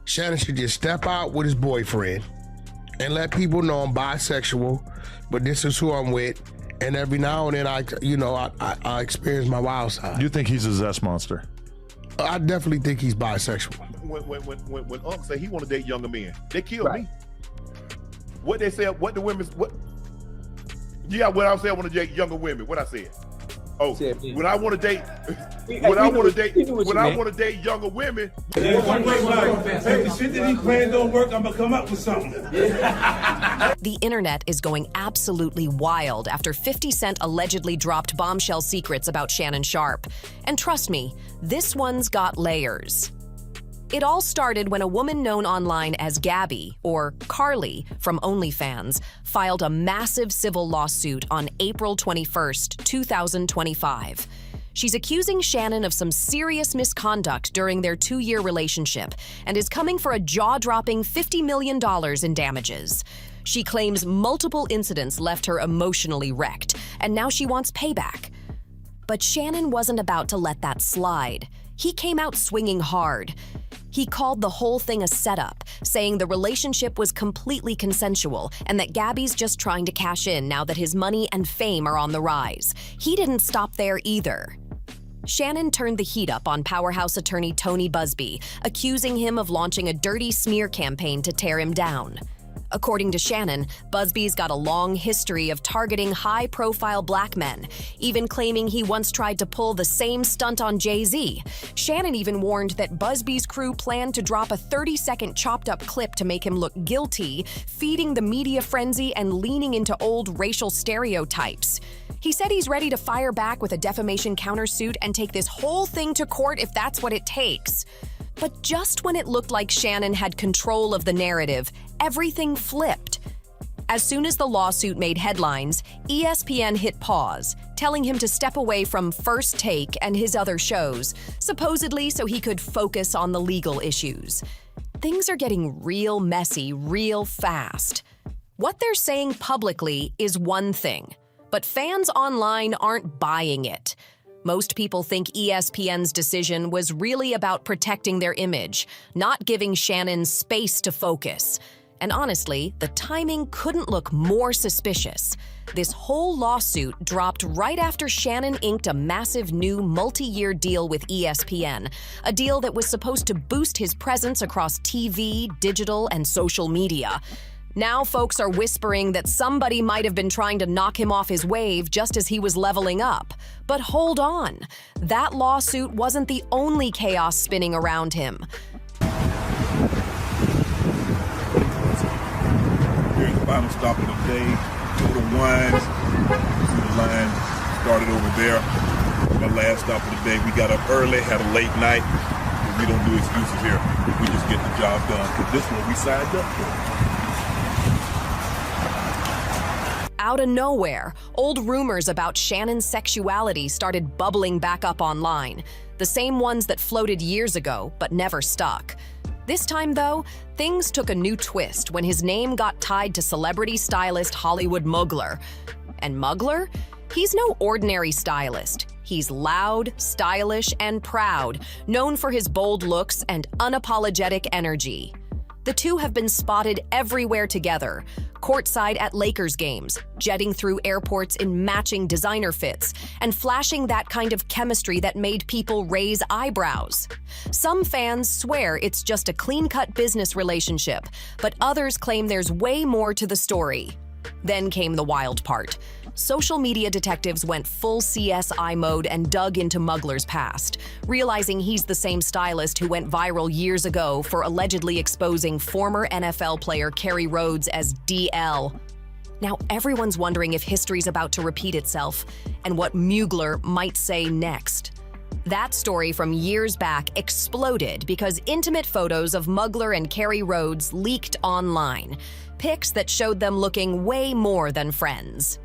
Shannon should just step out with his boyfriend and let people know I'm bisexual, but this is who I'm with. And every now and then I experience my wild side. You think he's a zest monster? I definitely think he's bisexual. When Unc say he want to date younger men, they killed me. What they said, what the women, what? Yeah, what I said, I want to date younger women. What I said? Oh, when I want to date, when I want to date younger women. Hey, the shit that he planned don't work, I'm gonna come up with something. The internet is going absolutely wild after 50 Cent allegedly dropped bombshell secrets about Shannon Sharpe. And trust me, this one's got layers. It all started when a woman known online as Gabby, or Carly, from OnlyFans, filed a massive civil lawsuit on April 21st, 2025. She's accusing Shannon of some serious misconduct during their 2-year relationship and is coming for a jaw-dropping $50 million in damages. She claims multiple incidents left her emotionally wrecked, and now she wants payback. But Shannon wasn't about to let that slide. He came out swinging hard. He called the whole thing a setup, saying the relationship was completely consensual and that Gabby's just trying to cash in now that his money and fame are on the rise. He didn't stop there either. Shannon turned the heat up on powerhouse attorney Tony Busby, accusing him of launching a dirty smear campaign to tear him down. According to Shannon, Busby's got a long history of targeting high-profile black men, even claiming he once tried to pull the same stunt on Jay-Z. Shannon even warned that Busby's crew planned to drop a 30-second chopped-up clip to make him look guilty, feeding the media frenzy and leaning into old racial stereotypes. He said he's ready to fire back with a defamation countersuit and take this whole thing to court if that's what it takes. But just when it looked like Shannon had control of the narrative, everything flipped. As soon as the lawsuit made headlines, ESPN hit pause, telling him to step away from First Take and his other shows, supposedly so he could focus on the legal issues. Things are getting real messy real fast. What they're saying publicly is one thing, but fans online aren't buying it. Most people think ESPN's decision was really about protecting their image, not giving Shannon space to focus. And honestly, the timing couldn't look more suspicious. This whole lawsuit dropped right after Shannon inked a massive new multi-year deal with ESPN, a deal that was supposed to boost his presence across TV, digital, and social media. Now folks are whispering that somebody might have been trying to knock him off his wave just as he was leveling up. But hold on, that lawsuit wasn't the only chaos spinning around him. Here's the final stop of the day. Total Wines. See the line started over there. My last stop of the day. We got up early, had a late night. We don't do excuses here. We just get the job done. Because this one we signed up for. Out of nowhere, old rumors about Shannon's sexuality started bubbling back up online. The same ones that floated years ago, but never stuck. This time, though, things took a new twist when his name got tied to celebrity stylist Hollywood Mugler. And Mugler? He's no ordinary stylist. He's loud, stylish, and proud, known for his bold looks and unapologetic energy. The two have been spotted everywhere together, courtside at Lakers games, jetting through airports in matching designer fits, and flashing that kind of chemistry that made people raise eyebrows. Some fans swear it's just a clean-cut business relationship, but others claim there's way more to the story. Then came the wild part. Social media detectives went full CSI mode and dug into Mugler's past, realizing he's the same stylist who went viral years ago for allegedly exposing former NFL player Kerry Rhodes as DL. Now everyone's wondering if history's about to repeat itself and what Mugler might say next. That story from years back exploded because intimate photos of Mugler and Kerry Rhodes leaked online, pics that showed them looking way more than friends.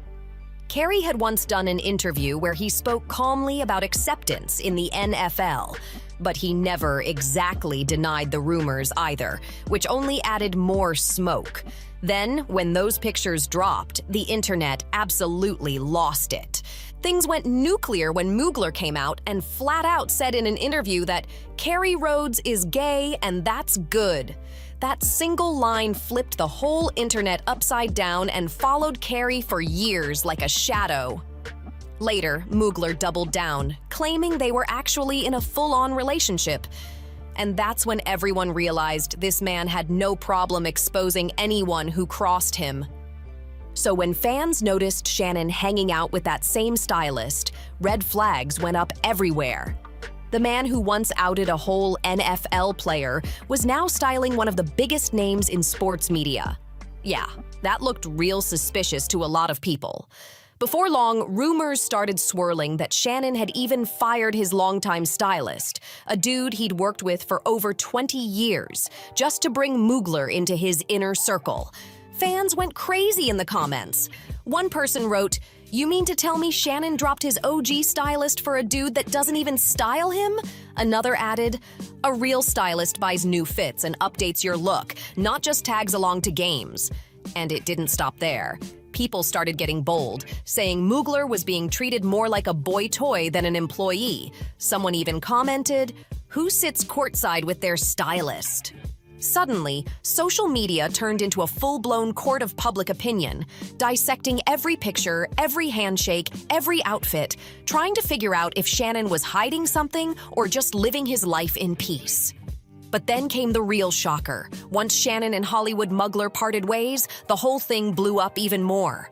Kerry had once done an interview where he spoke calmly about acceptance in the NFL, but he never exactly denied the rumors either, which only added more smoke. Then, when those pictures dropped, the internet absolutely lost it. Things went nuclear when Mugler came out and flat out said in an interview that Kerry Rhodes is gay and that's good. That single line flipped the whole internet upside down and followed Kerry for years like a shadow. Later, Mugler doubled down, claiming they were actually in a full-on relationship. And that's when everyone realized this man had no problem exposing anyone who crossed him. So when fans noticed Shannon hanging out with that same stylist, red flags went up everywhere. The man who once outed a whole NFL player was now styling one of the biggest names in sports media. Yeah, that looked real suspicious to a lot of people. Before long, rumors started swirling that Shannon had even fired his longtime stylist, a dude he'd worked with for over 20 years, just to bring Mugler into his inner circle. Fans went crazy in the comments. One person wrote, "You mean to tell me Shannon dropped his OG stylist for a dude that doesn't even style him?" Another added, "A real stylist buys new fits and updates your look, not just tags along to games." And it didn't stop there. People started getting bold, saying Mugler was being treated more like a boy toy than an employee. Someone even commented, "Who sits courtside with their stylist?" Suddenly, social media turned into a full-blown court of public opinion, dissecting every picture, every handshake, every outfit, trying to figure out if Shannon was hiding something or just living his life in peace. But then came the real shocker. Once Shannon and Hollywood Mugler parted ways, the whole thing blew up even more.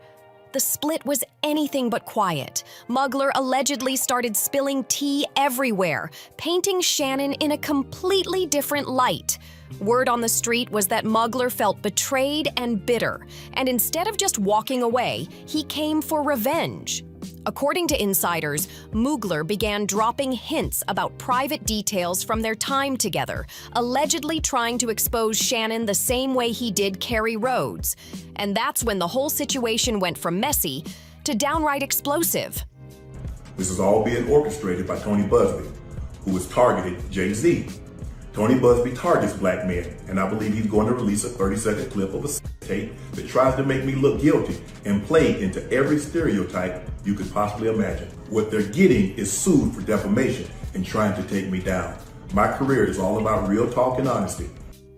The split was anything but quiet. Mugler allegedly started spilling tea everywhere, painting Shannon in a completely different light. Word on the street was that Mugler felt betrayed and bitter, and instead of just walking away, he came for revenge. According to insiders, Mugler began dropping hints about private details from their time together, allegedly trying to expose Shannon the same way he did Kerry Rhodes. And that's when the whole situation went from messy to downright explosive. This is all being orchestrated by Tony Busby, who has targeted Jay-Z. Tony Busby targets black men, and I believe he's going to release a 30-second clip of a tape that tries to make me look guilty and play into every stereotype you could possibly imagine. What they're getting is sued for defamation and trying to take me down. My career is all about real talk and honesty.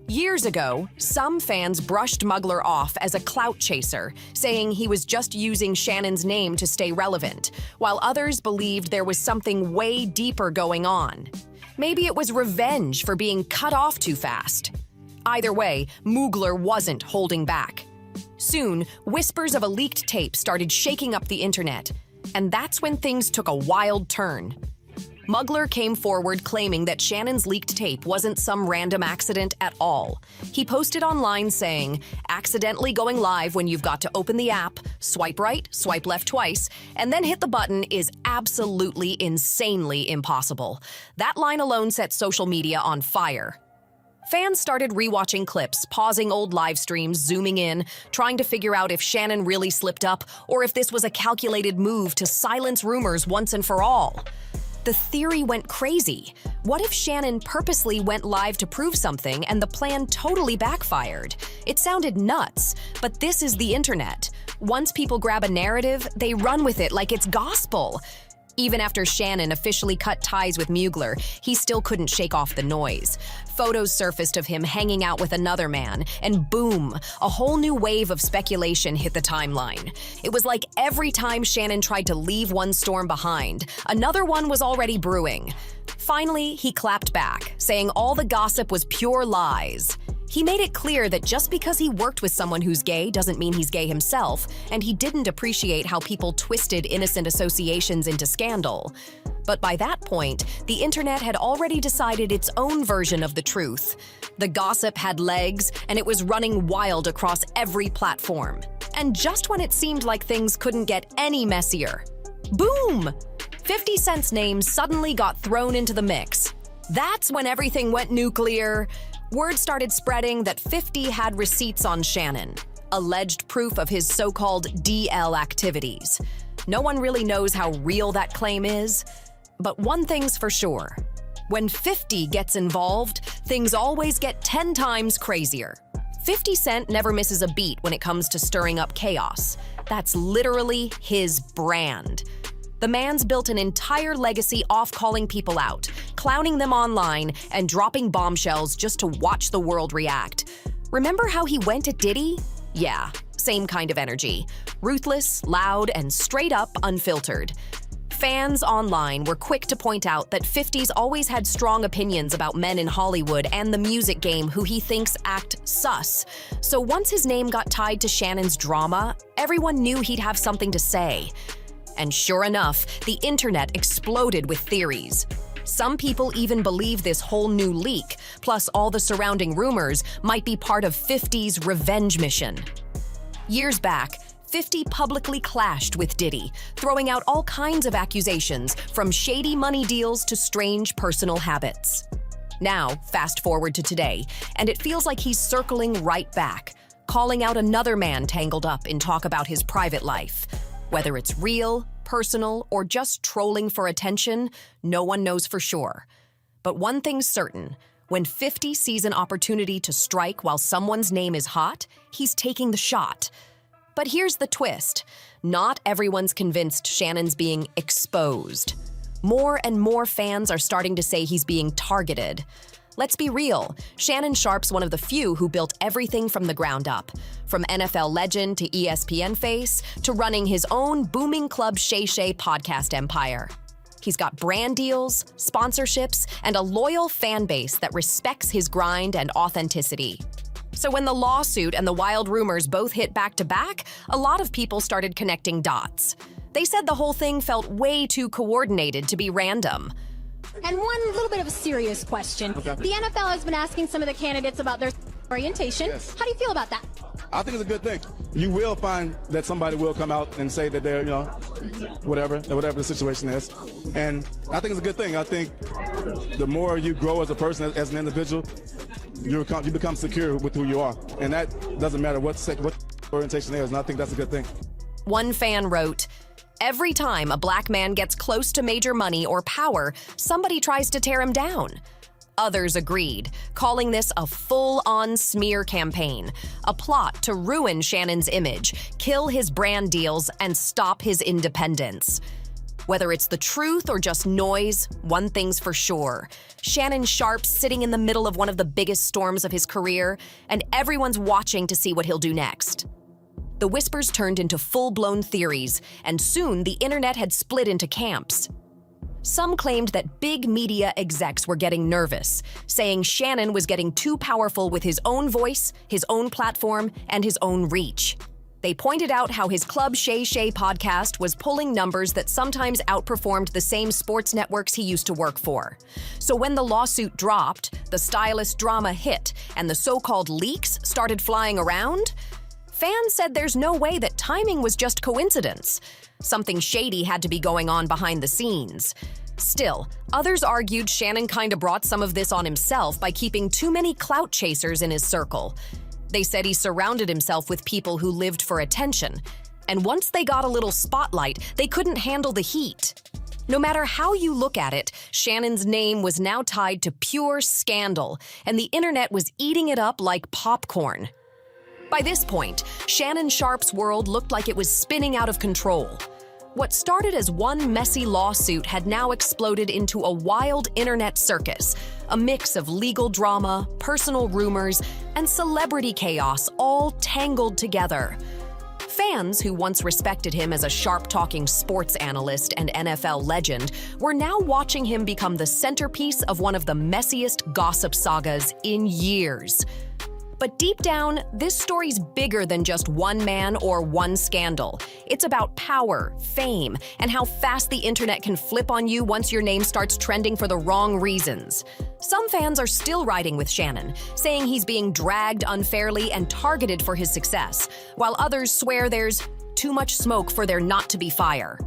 Years ago, some fans brushed Mugler off as a clout chaser, saying he was just using Shannon's name to stay relevant, while others believed there was something way deeper going on. Maybe it was revenge for being cut off too fast. Either way, Mugler wasn't holding back. Soon, whispers of a leaked tape started shaking up the internet, and that's when things took a wild turn. Mugler came forward claiming that Shannon's leaked tape wasn't some random accident at all. He posted online saying, "Accidentally going live when you've got to open the app, swipe right, swipe left twice, and then hit the button is absolutely insanely impossible." That line alone set social media on fire. Fans started rewatching clips, pausing old live streams, zooming in, trying to figure out if Shannon really slipped up or if this was a calculated move to silence rumors once and for all. The theory went crazy. What if Shannon purposely went live to prove something and the plan totally backfired? It sounded nuts, but this is the internet. Once people grab a narrative, they run with it like it's gospel. Even after Shannon officially cut ties with Mugler, he still couldn't shake off the noise. Photos surfaced of him hanging out with another man, and boom, a whole new wave of speculation hit the timeline. It was like every time Shannon tried to leave one storm behind, another one was already brewing. Finally, he clapped back, saying all the gossip was pure lies. He made it clear that just because he worked with someone who's gay doesn't mean he's gay himself, and he didn't appreciate how people twisted innocent associations into scandal. But by that point, the internet had already decided its own version of the truth. The gossip had legs, and it was running wild across every platform. And just when it seemed like things couldn't get any messier, boom! 50 Cent's name suddenly got thrown into the mix. That's when everything went nuclear. Word started spreading that 50 had receipts on Shannon, alleged proof of his so-called DL activities. No one really knows how real that claim is, but one thing's for sure. When 50 gets involved, things always get 10 times crazier. 50 Cent never misses a beat when it comes to stirring up chaos. That's literally his brand. The man's built an entire legacy off calling people out, clowning them online, and dropping bombshells just to watch the world react. Remember how he went at Diddy? Yeah, same kind of energy. Ruthless, loud, and straight up unfiltered. Fans online were quick to point out that 50's always had strong opinions about men in Hollywood and the music game who he thinks act sus. So once his name got tied to Shannon's drama, everyone knew he'd have something to say. And sure enough, the internet exploded with theories. Some people even believe this whole new leak, plus all the surrounding rumors, might be part of 50's revenge mission. Years back, 50 publicly clashed with Diddy, throwing out all kinds of accusations, from shady money deals to strange personal habits. Now, fast forward to today, and it feels like he's circling right back, calling out another man tangled up in talk about his private life. Whether it's real, personal, or just trolling for attention, no one knows for sure. But one thing's certain, when 50 sees an opportunity to strike while someone's name is hot, he's taking the shot. But here's the twist. Not everyone's convinced Shannon's being exposed. More and more fans are starting to say he's being targeted. Let's be real, Shannon Sharpe's one of the few who built everything from the ground up. From NFL legend to ESPN face, to running his own booming Club Shay Shay podcast empire. He's got brand deals, sponsorships, and a loyal fan base that respects his grind and authenticity. So when the lawsuit and the wild rumors both hit back to back, a lot of people started connecting dots. They said the whole thing felt way too coordinated to be random. And one little bit of a serious question. Okay. The NFL has been asking some of the candidates about their orientation. Yes. How do you feel about that? I think it's a good thing. You will find that somebody will come out and say that they're, whatever the situation is. And I think it's a good thing. I think the more you grow as a person, as an individual, you become secure with who you are. And that doesn't matter what orientation is, and I think that's a good thing. One fan wrote, "Every time a black man gets close to major money or power, somebody tries to tear him down." Others agreed, calling this a full-on smear campaign, a plot to ruin Shannon's image, kill his brand deals, and stop his independence. Whether it's the truth or just noise, one thing's for sure. Shannon Sharpe's sitting in the middle of one of the biggest storms of his career, and everyone's watching to see what he'll do next. The whispers turned into full-blown theories, and soon the internet had split into camps. Some claimed that big media execs were getting nervous, saying Shannon was getting too powerful with his own voice, his own platform, and his own reach. They pointed out how his Club Shay Shay podcast was pulling numbers that sometimes outperformed the same sports networks he used to work for. So when the lawsuit dropped, the stylist drama hit, and the so-called leaks started flying around, fans said there's no way that timing was just coincidence. Something shady had to be going on behind the scenes. Still, others argued Shannon kinda brought some of this on himself by keeping too many clout chasers in his circle. They said he surrounded himself with people who lived for attention. And once they got a little spotlight, they couldn't handle the heat. No matter how you look at it, Shannon's name was now tied to pure scandal, and the internet was eating it up like popcorn. By this point, Shannon Sharpe's world looked like it was spinning out of control. What started as one messy lawsuit had now exploded into a wild internet circus, a mix of legal drama, personal rumors, and celebrity chaos all tangled together. Fans who once respected him as a sharp-talking sports analyst and NFL legend were now watching him become the centerpiece of one of the messiest gossip sagas in years. But deep down, this story's bigger than just one man or one scandal. It's about power, fame, and how fast the internet can flip on you once your name starts trending for the wrong reasons. Some fans are still riding with Shannon, saying he's being dragged unfairly and targeted for his success, while others swear there's too much smoke for there not to be fire.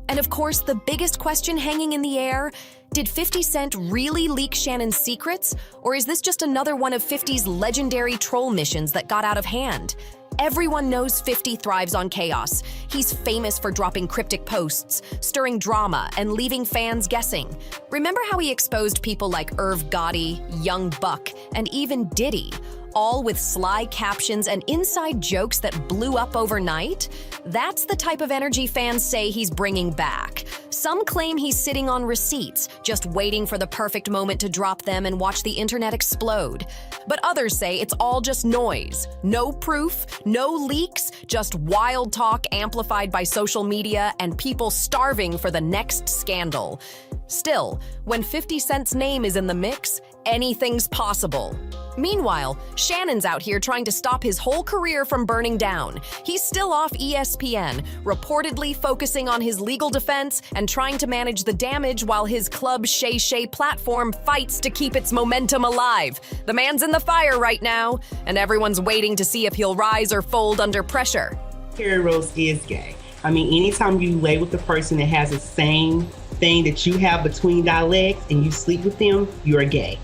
And of course, the biggest question hanging in the air, did 50 Cent really leak Shannon's secrets? Or is this just another one of 50's legendary troll missions that got out of hand? Everyone knows 50 thrives on chaos. He's famous for dropping cryptic posts, stirring drama, and leaving fans guessing. Remember how he exposed people like Irv Gotti, Young Buck, and even Diddy, all with sly captions and inside jokes that blew up overnight? That's the type of energy fans say he's bringing back. Some claim he's sitting on receipts, just waiting for the perfect moment to drop them and watch the internet explode. But others say it's all just noise. No proof, no leaks, just wild talk amplified by social media and people starving for the next scandal. Still, when 50 Cent's name is in the mix, anything's possible. Meanwhile, Shannon's out here trying to stop his whole career from burning down. He's still off ESPN, reportedly focusing on his legal defense and trying to manage the damage while his Club Shay Shay platform fights to keep its momentum alive. The man's in the fire right now, and everyone's waiting to see if he'll rise or fold under pressure. Terry Rose is gay. I mean, anytime you lay with a person that has the same thing that you have between thy legs and you sleep with them, you're gay.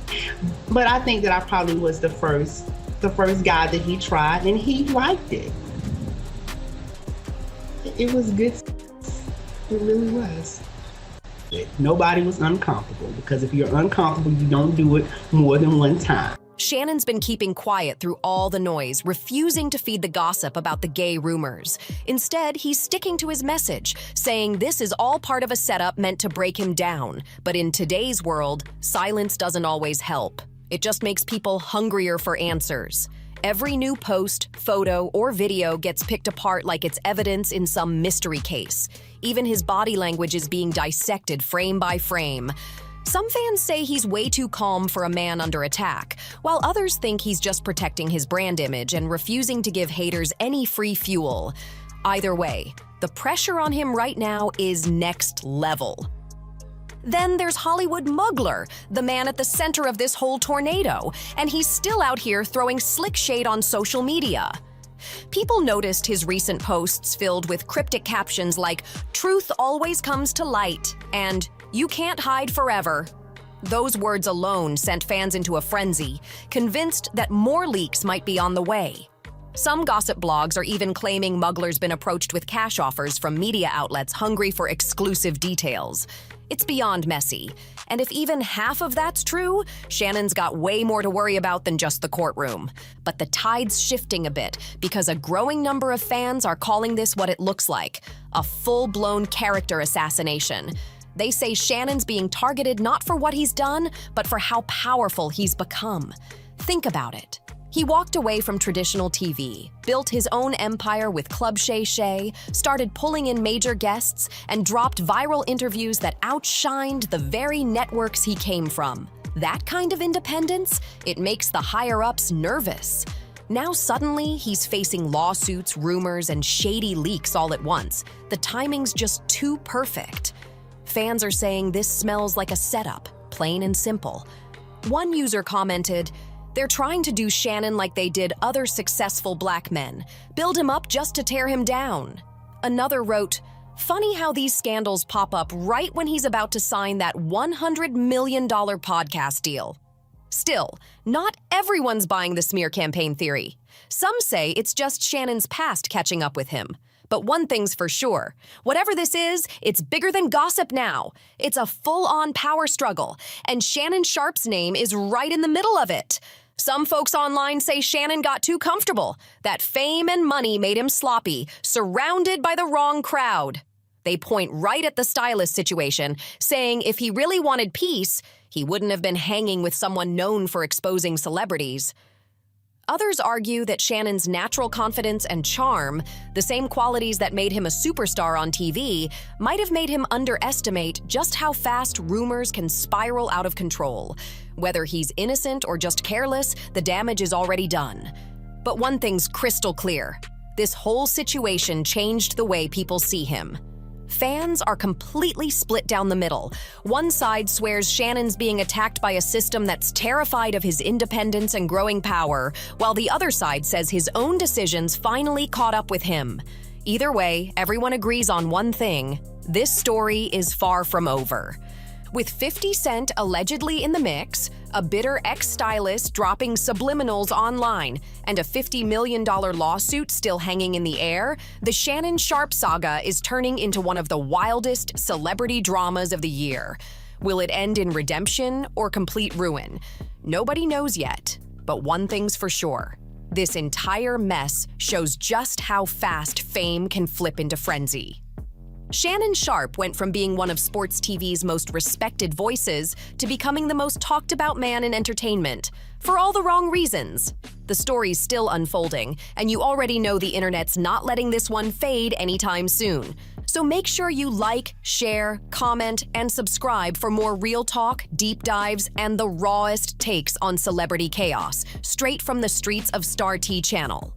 But I think that I probably was the first guy that he tried, and he liked it. It was good. It really was. Nobody was uncomfortable, because if you're uncomfortable, you don't do it more than one time. Shannon's been keeping quiet through all the noise, refusing to feed the gossip about the gay rumors. Instead, he's sticking to his message, saying this is all part of a setup meant to break him down. But in today's world, silence doesn't always help. It just makes people hungrier for answers. Every new post, photo, or video gets picked apart like it's evidence in some mystery case. Even his body language is being dissected frame by frame. Some fans say he's way too calm for a man under attack, while others think he's just protecting his brand image and refusing to give haters any free fuel. Either way, the pressure on him right now is next level. Then there's Hollywood Muggler, the man at the center of this whole tornado, and he's still out here throwing slick shade on social media. People noticed his recent posts filled with cryptic captions like, "Truth always comes to light," and "You can't hide forever." Those words alone sent fans into a frenzy, convinced that more leaks might be on the way. Some gossip blogs are even claiming Muggler's been approached with cash offers from media outlets hungry for exclusive details. It's beyond messy. And if even half of that's true, Shannon's got way more to worry about than just the courtroom. But the tide's shifting a bit because a growing number of fans are calling this what it looks like, a full-blown character assassination. They say Shannon's being targeted not for what he's done, but for how powerful he's become. Think about it. He walked away from traditional TV, built his own empire with Club Shay Shay, started pulling in major guests, and dropped viral interviews that outshined the very networks he came from. That kind of independence, it makes the higher-ups nervous. Now suddenly, he's facing lawsuits, rumors, and shady leaks all at once. The timing's just too perfect. Fans are saying this smells like a setup, plain and simple. One user commented, "They're trying to do Shannon like they did other successful black men, build him up just to tear him down." Another wrote, "Funny how these scandals pop up right when he's about to sign that $100 million podcast deal." Still, not everyone's buying the smear campaign theory. Some say it's just Shannon's past catching up with him. But one thing's for sure, whatever this is, it's bigger than gossip now. It's a full-on power struggle, and Shannon Sharpe's name is right in the middle of it. Some folks online say Shannon got too comfortable, that fame and money made him sloppy, surrounded by the wrong crowd. They point right at the stylist situation, saying if he really wanted peace, he wouldn't have been hanging with someone known for exposing celebrities. Others argue that Shannon's natural confidence and charm, the same qualities that made him a superstar on TV, might have made him underestimate just how fast rumors can spiral out of control. Whether he's innocent or just careless, the damage is already done. But one thing's crystal clear. This whole situation changed the way people see him. Fans are completely split down the middle. One side swears Shannon's being attacked by a system that's terrified of his independence and growing power, while the other side says his own decisions finally caught up with him. Either way, everyone agrees on one thing: this story is far from over. With 50 Cent allegedly in the mix, a bitter ex-stylist dropping subliminals online, and a $50 million lawsuit still hanging in the air, the Shannon Sharpe saga is turning into one of the wildest celebrity dramas of the year. Will it end in redemption or complete ruin? Nobody knows yet. but one thing's for sure. This entire mess shows just how fast fame can flip into frenzy. Shannon Sharpe went from being one of sports TV's most respected voices to becoming the most talked about man in entertainment, for all the wrong reasons. The story's still unfolding, and you already know the internet's not letting this one fade anytime soon. So make sure you like, share, comment, and subscribe for more real talk, deep dives, and the rawest takes on celebrity chaos, straight from the streets of Star T channel.